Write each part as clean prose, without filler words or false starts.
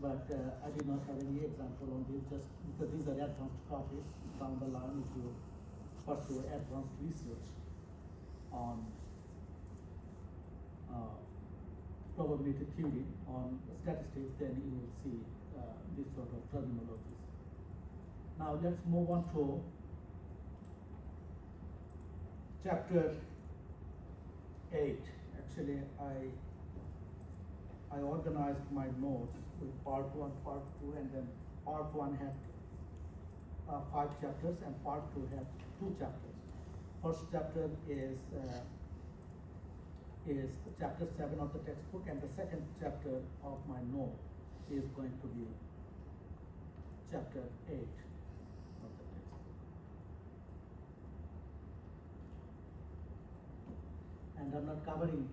but I did not have any example on this just because these are advanced topics. Down the line, if you pursue advanced research on probability theory, on statistics, then you will see this sort of terminologies. Now let's move on to chapter 8. Actually, I organized my notes with part 1, part 2, and then part 1 had 5 chapters and part 2 had 2 chapters. First chapter is chapter 7 of the textbook, and the second chapter of my note is going to be chapter 8 of the textbook. And I'm not covering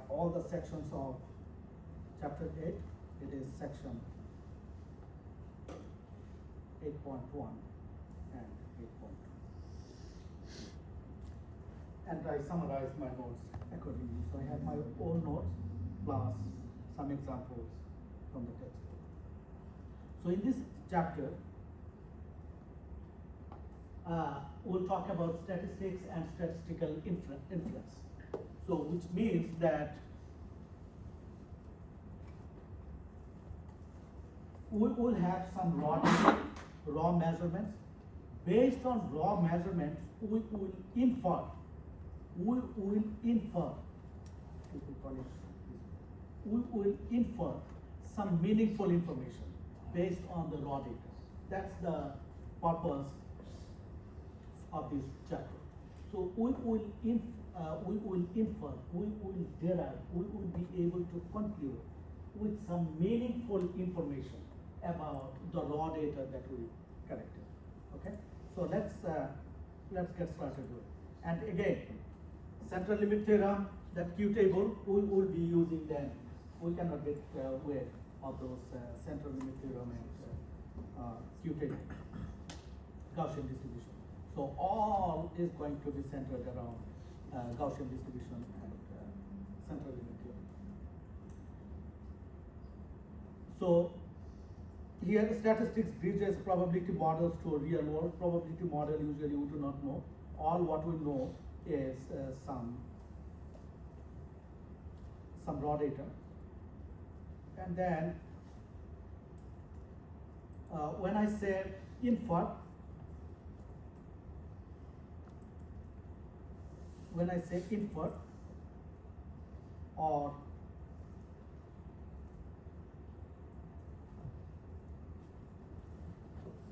all the sections of chapter 8. It is section 8.1 and 8.2. And I summarized my notes accordingly. So I have my own notes plus some examples from the textbook. So in this chapter, we'll talk about statistics and statistical inference. So which means that we will have some raw measurements. Based on raw measurements, we will infer, some meaningful information based on the raw data. That's the purpose of this chapter. So we will infer, we will derive, we will be able to conclude with some meaningful information about the raw data that we collected. Okay, so let's get started with. And again, central limit theorem, that Q table, we will be using them. We cannot get away of those central limit theorem and Q table, Gaussian distribution. So all is going to be centered around Gaussian distribution and central limit theorem. So here statistics bridges probability models to a real world. Probability model usually we do not know. All what we know is some raw data. And then when I say infer, or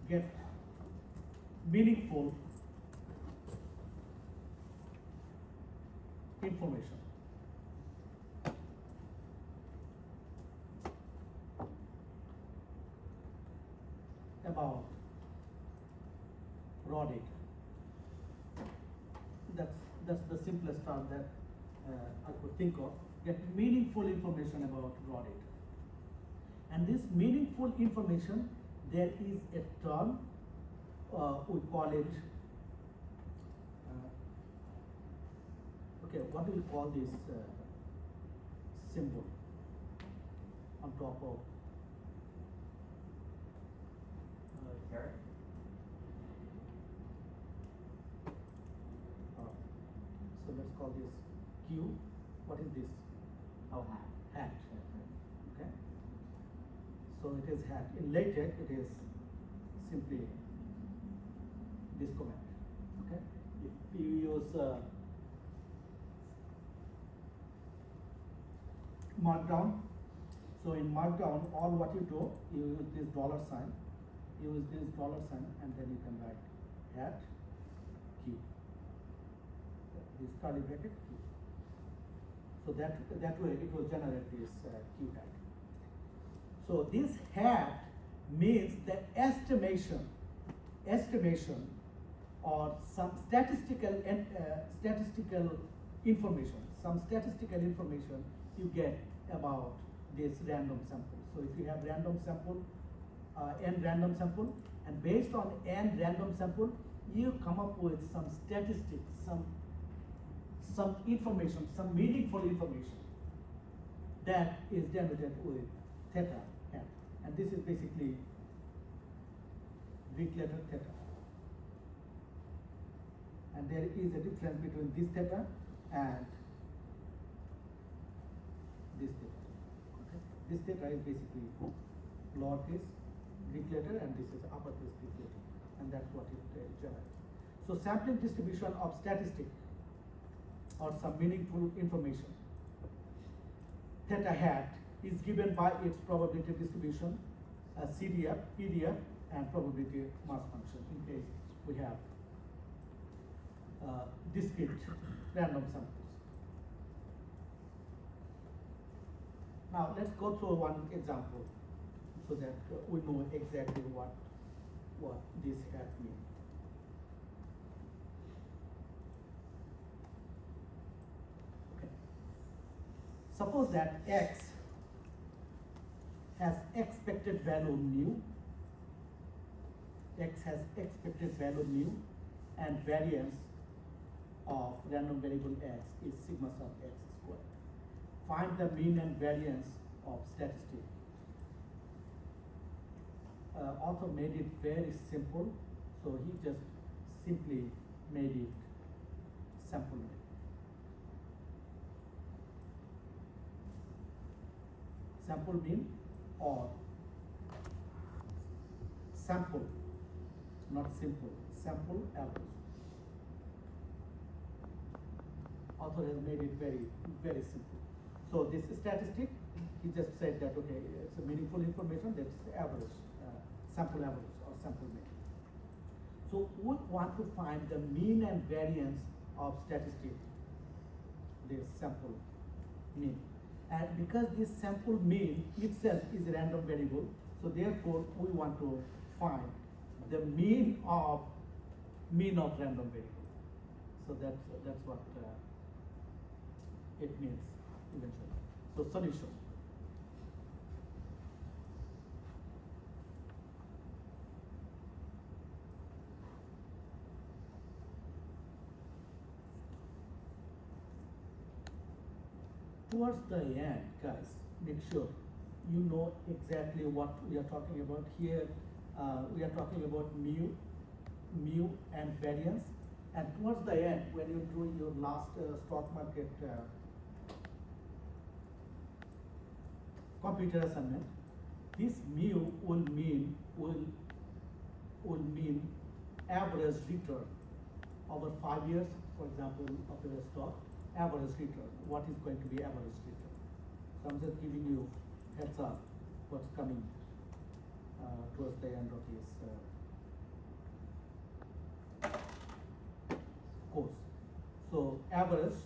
get meaningful information about raw data. That's the simplest term that I could think of. Get meaningful information about raw data. And this meaningful information, there is a term, we call it, okay, what do we call this symbol on top of? Carrot? So let's call this Q. What is this? Oh, hat. Hat. Okay. So it is hat. In LaTeX, it is simply this command. Okay. If you use Markdown, so in Markdown, all what you do, you use this dollar sign. Use this dollar sign, and then you can write hat Q. This curly bracket Q. So that way it will generate this Q hat. So this hat means the estimation or some statistical information. Some statistical information you get about this random sample. So if you have random sample, n random sample, and based on n random sample, you come up with some statistics, some information, some meaningful information that is generated with theta hat. And this is basically Greek letter theta. And there is a difference between this theta and this theta. Okay? This theta is basically lowercase Greek letter, and this is uppercase Greek letter, and that's what it generates. So sampling distribution of statistic or some meaningful information, theta hat is given by its probability distribution, CDF, PDF, and probability mass function in case we have discrete random samples. Now let's go through one example so that we know exactly what this hat means. Okay. Suppose that X has expected value mu, X has expected value mu, and variance of random variable X is sigma sub X squared. Find the mean and variance of statistic. Author made it very simple, so he just simply made it sample mean. Sample mean or sample, not simple, sample average. Author has made it very, very simple. So this statistic, he just said that, okay, it's a meaningful information, that's average, sample average or sample mean. So we want to find the mean and variance of statistic, this sample mean. And because this sample mean itself is a random variable, so therefore we want to find the mean of random variable. So that's what it means eventually. So solution. Towards the end, guys, make sure you know exactly what we are talking about here. We are talking about mu and variance. And towards the end, when you do your last stock market computer assignment, this mu will mean average return over 5 years, for example, of the stock. Average return. What is going to be average return? So I'm just giving you heads up what's coming towards the end of this course. So average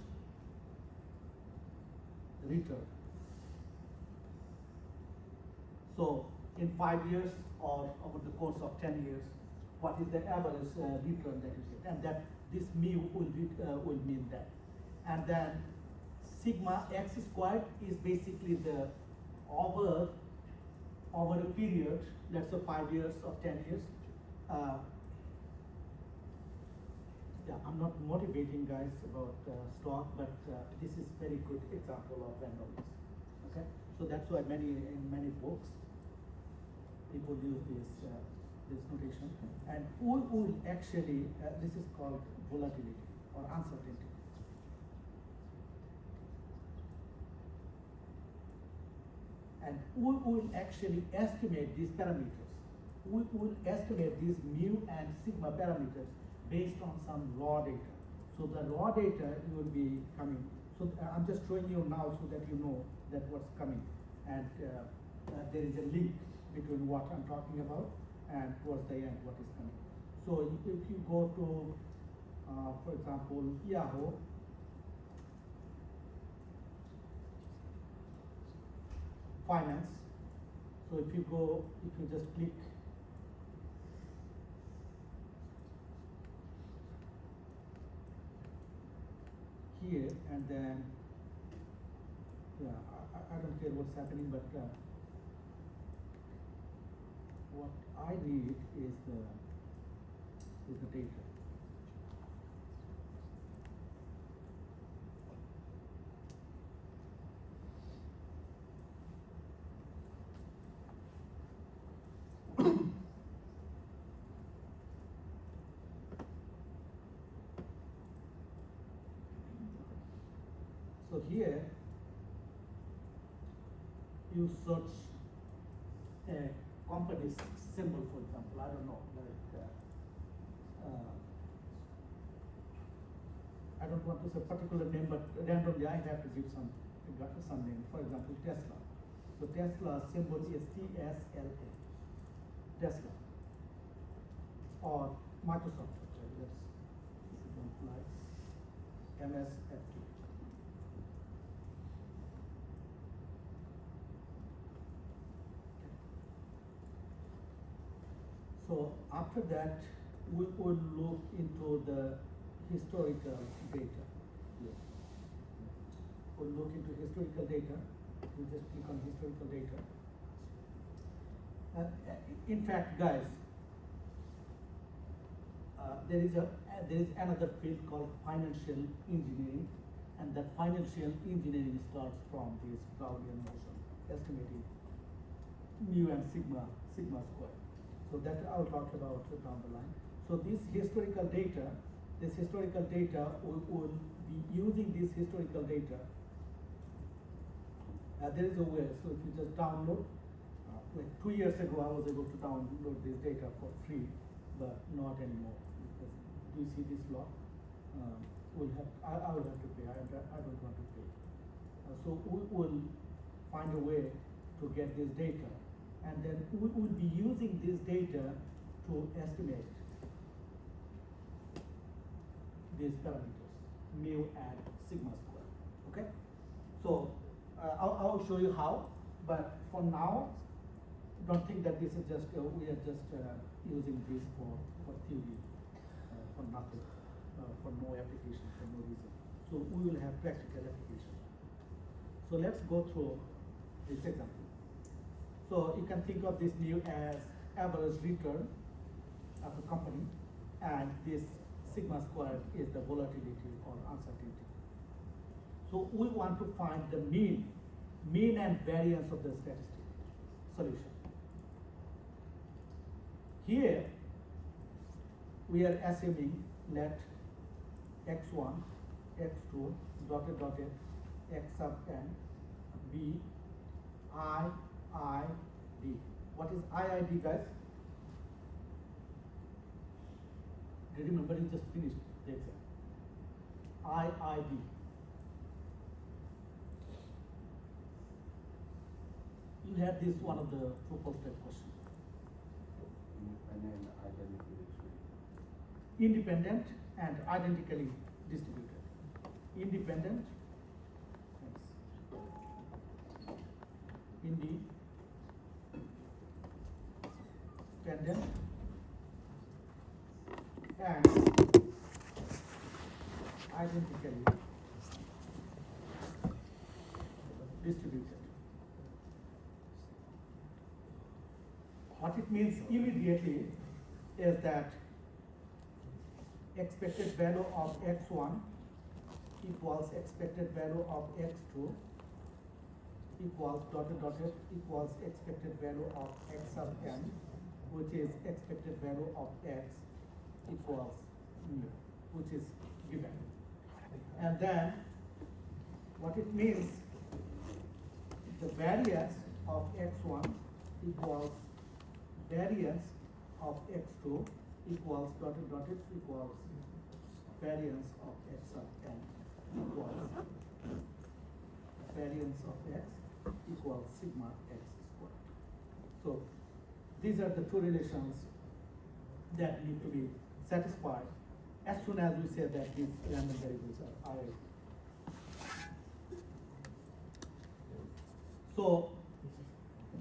return. So in 5 years or over the course of 10 years, what is the average return that you get? And that this mu will mean that. And then sigma x squared is basically the over a period, let's say 5 years or 10 years. Yeah, I'm not motivating guys about stock, but this is very good example of randomness. Okay, so that's why in many books people use this notation, and we will actually this is called volatility or uncertainty. And we will actually estimate these parameters. We will estimate these mu and sigma parameters based on some raw data. So the raw data will be coming. So I'm just showing you now so that you know that what's coming. And there is a link between what I'm talking about and towards the end what is coming. So if you go to, for example, Yahoo, finance. So if you just click here and then, yeah, I don't care what's happening, but what I need is the data. So here you search a company's symbol, for example, I don't know, like I don't want to say particular name, but randomly I have to give some name. For example, Tesla. So Tesla symbol is TSLA. Tesla. Or Microsoft. Okay, let's, if you don't like, MSFT. So after that, we will look into the historical data. Yes. We'll look into historical data. We just click on historical data. In fact, guys, there is another field called financial engineering, and that financial engineering starts from this Gaussian motion, estimating mu and sigma square. So that I'll talk about down the line. So this historical data, we will be using this historical data. There is a way, so if you just download, like 2 years ago I was able to download this data for free, but not anymore. Because do you see this law? I will have to pay, I don't want to pay. So we will find a way to get this data, and then we will be using this data to estimate these parameters, mu and sigma square, okay? So I'll show you how, but for now, don't think that this is just, we are just using this for theory, for nothing, for no application, for no reason. So we will have practical application. So let's go through this example. So you can think of this mu as average return of a company, and this sigma squared is the volatility or uncertainty. So we want to find the mean and variance of the statistic solution. Here we are assuming let x1, x2, dotted, x sub n be IID. What is IID, guys? Do you remember you just finished the exam? IID. You had this one of the proposed type question. Independent and identically distributed. Independent. Independent and identically distributed. What it means immediately is that expected value of x1 equals expected value of x2 equals dotted equals expected value of x sub n, which is expected value of x equals mu, which is given. And then what it means, the variance of x1 equals variance of x2 equals dotted equals variance of x sub n equals variance of x equals sigma x squared. So these are the two relations that need to be satisfied as soon as we say that these random variables are IID. So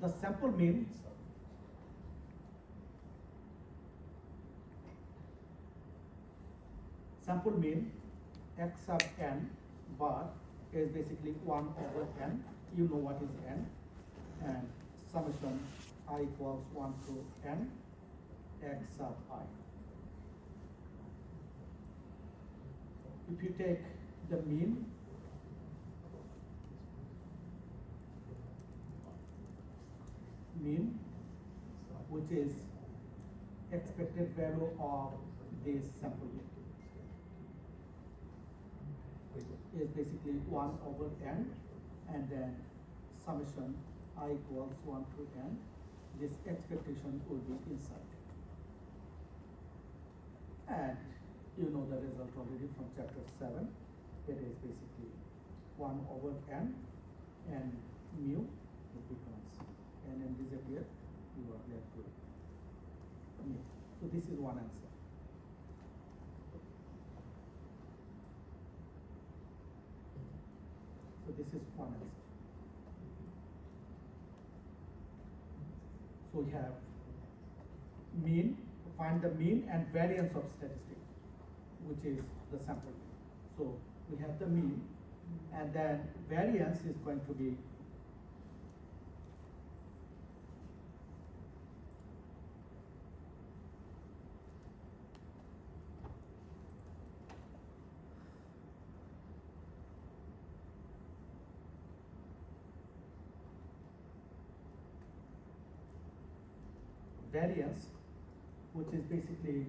the sample mean x sub n bar is basically 1 over n. You know what is n, and summation I equals 1 to n x sub I. If you take the mean, which is expected value of this sample. is basically 1 over n, and then summation I equals 1 to n. This expectation will be inside. And you know the result already from chapter 7. It is basically 1 over n, and mu, it becomes n disappear, you are left with mu. So this is one answer. So this is one answer. So we have mean, find the mean and variance of statistic, which is the sample mean. So we have the mean, and then variance is going to be variance, which is basically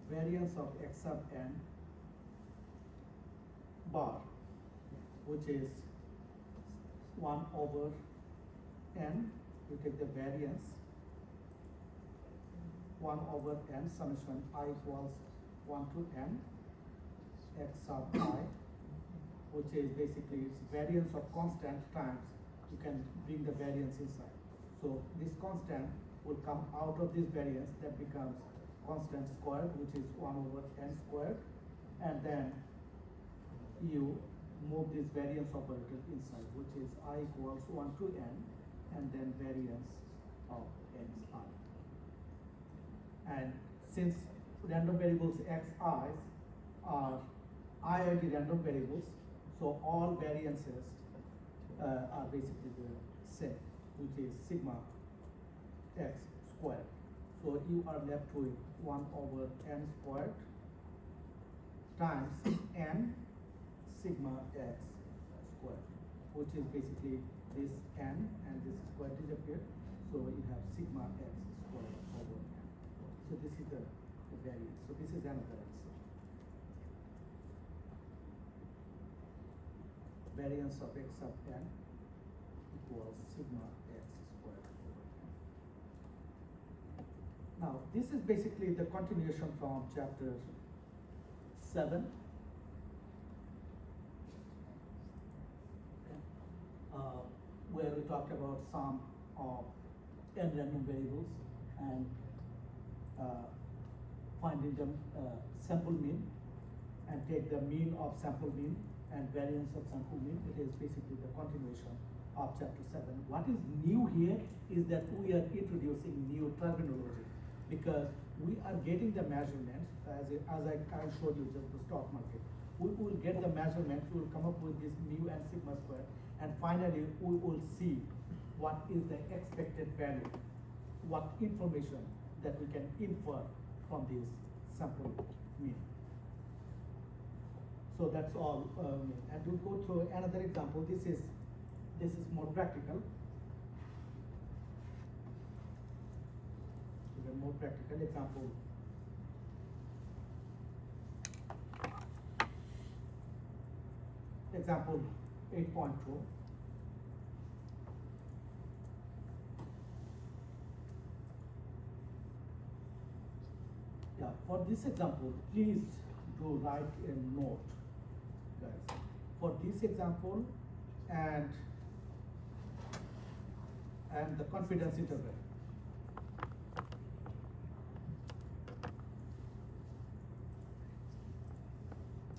variance of x sub n bar, which is 1 over n. You take the variance 1 over n summation I equals 1 to n x sub I, which is basically its variance of constant times you can bring the variance inside. So this constant will come out of this variance, that becomes constant squared, which is 1 over n squared, and then you move this variance operator inside, which is I equals 1 to n, and then variance of xi. And since random variables xi's are IID random variables, so all variances are basically the same, which is sigma x squared. So you are left with 1 over n squared times n sigma x squared, which is basically this n and this square disappear. So you have sigma x squared over n. So this is the variance. So this is another answer. Variance of x sub n equals sigma x squared over n. Now, this is basically the continuation from chapter 7. Okay. Where we talked about sum of n random variables and finding the sample mean, and take the mean of sample mean and variance of sample mean. It is basically the continuation of chapter 7. What is new here is that we are introducing new terminology, because we are getting the measurements as I showed you just the stock market. We will get the measurements, we will come up with this mu and sigma square, and finally we will see what is the expected value, what information that we can infer from this sample mean. So that's all. And we'll go through another example. This is more practical. A more practical example. Example 8.2. Yeah, for this example, please do write a note, guys. For this example and the confidence interval.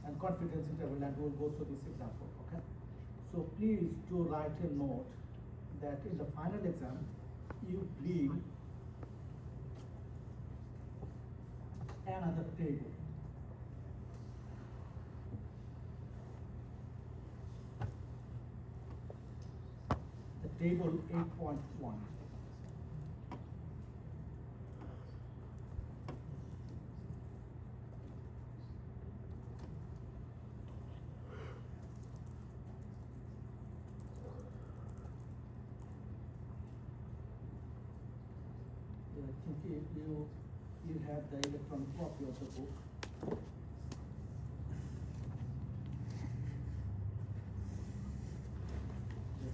And confidence interval, and we'll go through this example, okay? So please do write a note that in the final exam, you bring another table. The table 8.1. I think you have the electronic copy of the book.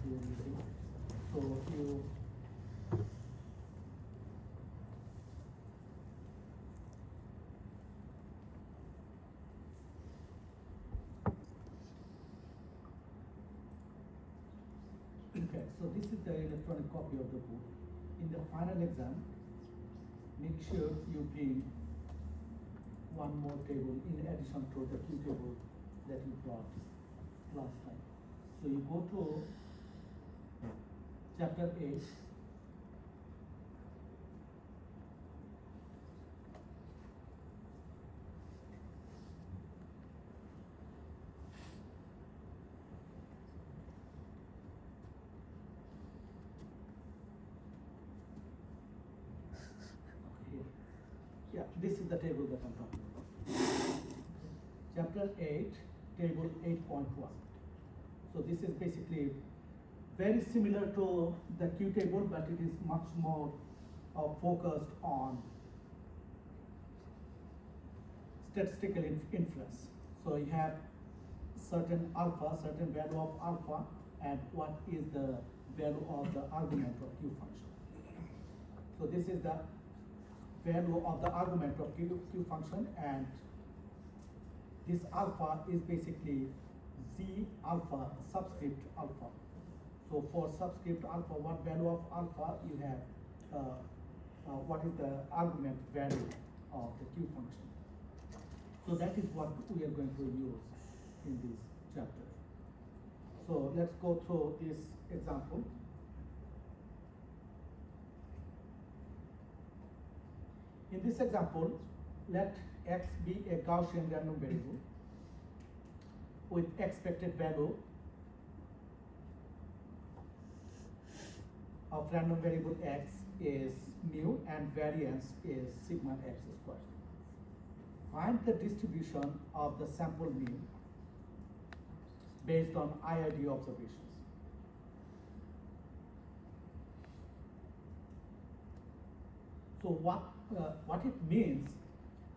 here you see. So you okay, so this is the electronic copy of the book. In the final exam, make sure you bring one more table in addition to the two table that you brought last time. So you go to chapter 8. Okay, yeah, this is the table that I'm talking about. Chapter 8, table 8.1. So this is basically very similar to the Q table, but it is much more focused on statistical influence. So you have certain alpha, certain value of alpha, and what is the value of the argument of Q function. So this is the value of the argument of Q function, and this alpha is basically Z alpha subscript alpha. So for subscript alpha, what value of alpha you have, what is the argument value of the Q function. So that is what we are going to use in this chapter. So let's go through this example. In this example, let x be a Gaussian random variable with expected value of random variable x is mu and variance is sigma x squared. Find the distribution of the sample mean based on IID observations. So what it means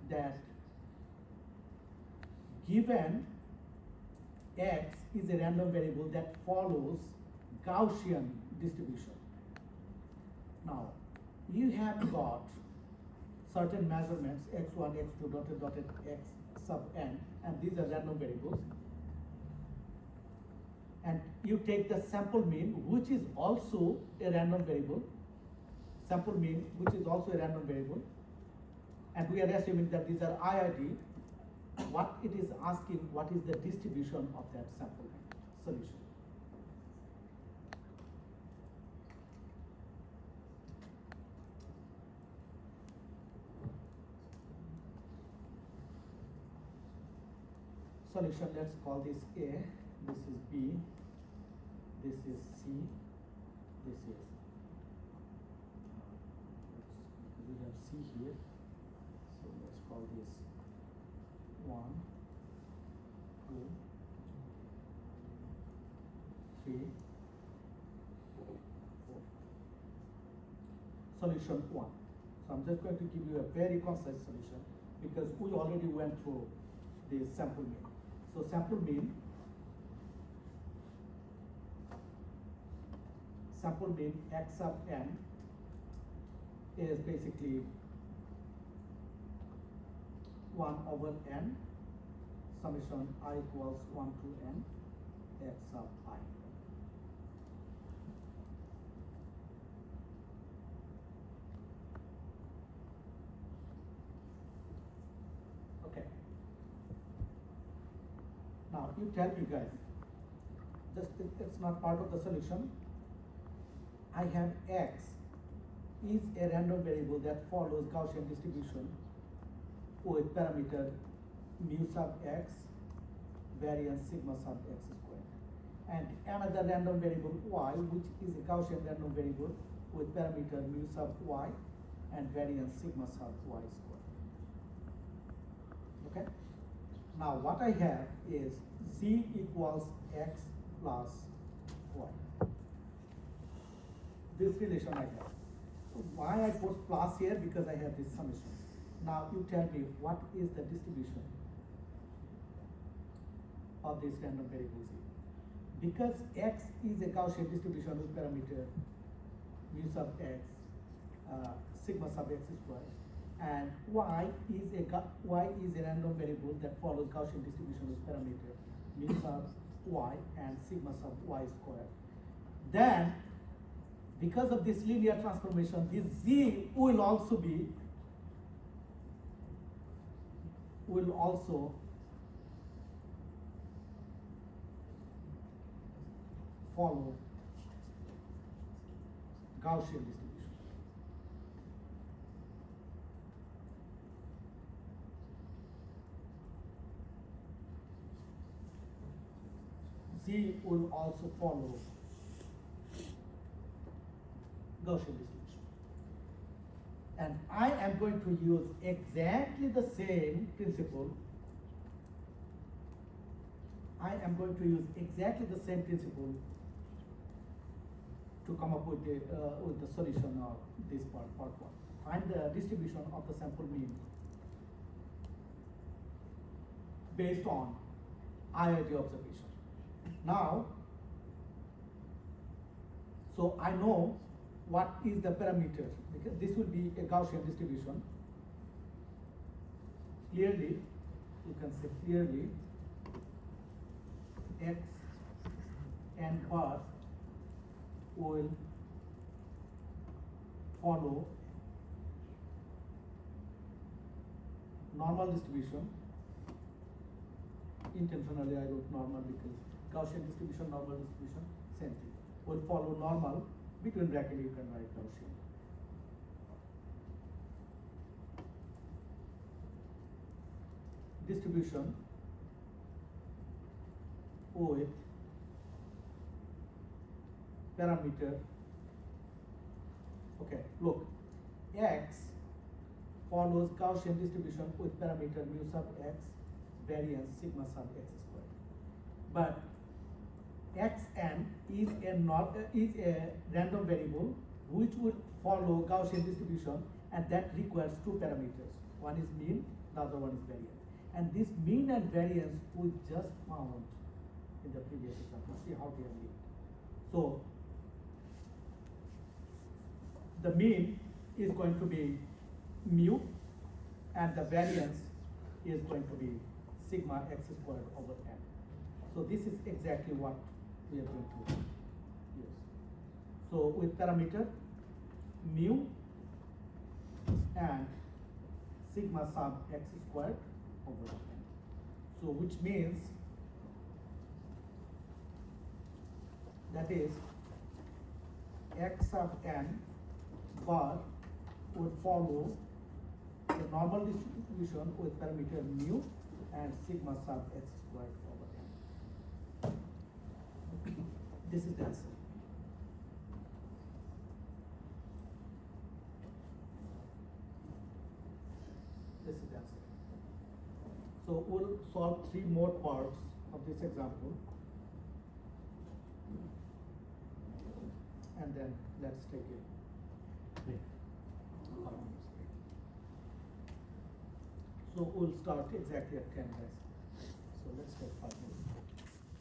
that given x is a random variable that follows Gaussian distribution. Now, you have got certain measurements, x1, x2, dotted, x sub n, and these are random variables. And you take the sample mean, which is also a random variable, sample mean, which is also a random variable, and we are assuming that these are IID. What it is asking, what is the distribution of that sample solution? Solution, let's call this A, this is B, this is C, this is, we have C here, so let's call this 1, 2, 3, 4. Solution 1. So I'm just going to give you a very concise solution because we already went through the sample mean. So sample mean x sub n is basically 1 over n summation I equals 1 to n x sub I. Okay. Now you tell me guys, just it's not part of the solution. I have x is a random variable that follows Gaussian distribution with parameter mu sub x, variance sigma sub x squared. And another random variable y, which is a Gaussian random variable with parameter mu sub y and variance sigma sub y squared. Okay? Now what I have is z equals x plus y. This relation I have. Why I put plus here? Because I have this summation. Now you tell me what is the distribution of this random variable z. because x is a Gaussian distribution with parameter mu sub x, sigma sub x squared, and y is a random variable that follows Gaussian distribution with parameter mu sub y and sigma sub y squared. Then, because of this linear transformation, this z will also follow Gaussian distribution. Z will also follow Gaussian distribution. And I am going to use exactly the same principle. I am going to use exactly the same principle to come up with the solution of this part 1. Find the distribution of the sample mean based on IID observation. Now, so I know what is the parameter, because this will be a Gaussian distribution. Clearly, you can say clearly x and bar will follow normal distribution. Intentionally I wrote normal because Gaussian distribution, normal distribution, same thing. Will follow normal, between bracket you can write Gaussian. Distribution with parameter, okay, look, x follows Gaussian distribution with parameter mu sub x, variance sigma sub x squared. But xn is a random variable which would follow Gaussian distribution, and that requires two parameters. One is mean, the other one is variance. And this mean and variance we just found in the previous example. See how they are linked. So the mean is going to be mu, and the variance is going to be sigma x squared over n. So this is exactly what we are going to use. So with parameter mu and sigma sub x squared over n. So which means that is x sub n bar would follow the normal distribution with parameter mu and sigma sub x squared over n. This is the answer. This is the answer. So we'll solve 3 more parts of this example. And then let's take a break. So we'll start exactly at 10 guys. So let's take 5 minutes.